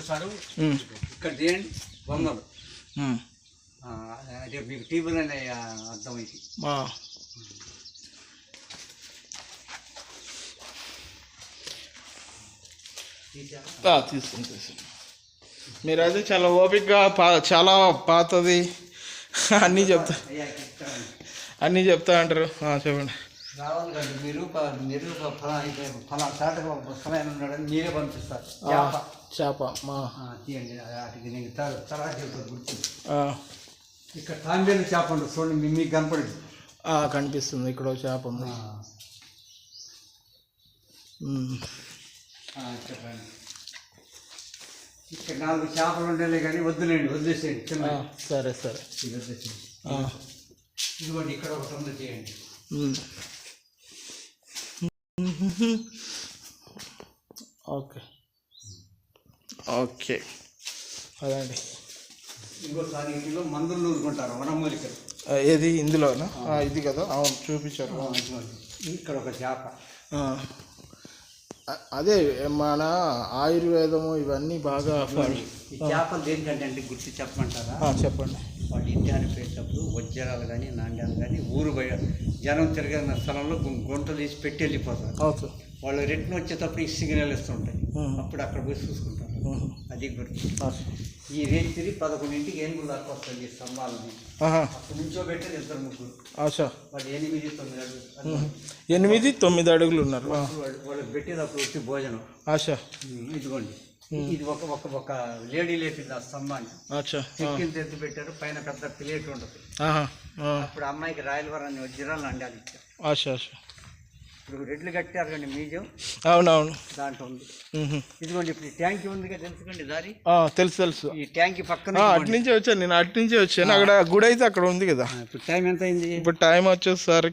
Sir ఇక్కడ చేయండి బొమ్మలు అంటే మీకు టీవీలోనే అర్థమైంది. తీసుకుని మీరైతే చాలా ఓపికగా చాలా పాతది అన్నీ చెప్తా అంటారు. చెప్పండి. రావాలి కదా మీరు ఫలా చాట సమయం ఉన్నాడని మీరే పంపిస్తారు. చేప తీయండి. వాటికి నేను తర్వాత చెప్తాను గుర్తు. ఇక్కడ తాంబేలు చేప ఉంటుంది చూడండి, మీకు కనపడింది. కనిపిస్తుంది. ఇక్కడ చేప ఉంది. చెప్పండి. ఇక్కడ 4 చేపలు ఉండేలే కానీ వదిలేసేయండి. చిన్న సరే ఇది వదిలేసేయండి. ఇదిగోండి ఇక్కడ ఒకటి ఉంది, చేయండి. ఓకే అదండి. ఇంకోసారి ఇందులో మందులు నూరుకుంటారు వనమూలికలు. ఏది ఇందులోనా? ఇది కదా. అవును, చూపించారు. ఇక్కడ ఒక చేప. అదే మన ఆయుర్వేదము ఇవన్నీ బాగా. ఈ చేపలు దేనికంటే అంటే గుర్తు చెప్పమంటారా? చెప్పండి. వాళ్ళు ఇంటి అనిపోయేటప్పుడు వజ్రాలు కానీ నాణ్యాలు కానీ ఊరు బయట జనం తిరిగిన స్థలంలో గుంట తీసి పెట్టి వెళ్ళిపోతారు. వాళ్ళు రిటర్న్ వచ్చేటప్పుడు ఈ సిగ్నల్ ఇస్తుంటాయి. అప్పుడు అక్కడ పోయి చూసుకుంటారు. అది గుర్తు. ఈ రేత్రి 11ంటికి ఏనుగులు దాకా వస్తుంది. ఈ స్తంభాలని అప్పుడు నుంచో పెట్టేది 2-3. వాళ్ళు 8-9 అడుగులు ఉన్నారు. వాళ్ళకి పెట్టేటప్పుడు వచ్చి భోజనం. ఇదిగోండి, ఇది ఒక లేడీ లేపింది ఆ స్తంభాన్ని. చెక్కిలు తెచ్చి పెట్టారు. పైన పెద్ద ప్లేట్ ఉంటుంది. అప్పుడు అమ్మాయికి రాయలవరాన్ని వజ్రాలు అండాలి ఇచ్చారు. ఇప్పుడు రెడ్లు కట్టారు కండి మ్యూజియం. అవునవును, దాంట్లో ఉంది. ఇదిగోండి ఇప్పుడు ఈ ట్యాంక్ ఉంది కదా, తెలుసుకోండి దారి. తెలుసు. ఈ ట్యాంక్ పక్కన అటు నుంచే వచ్చాను నేను. అక్కడ గుడి అయితే అక్కడ ఉంది కదా. ఇప్పుడు టైం ఎంత అయింది? ఇప్పుడు టైం వచ్చేసరికి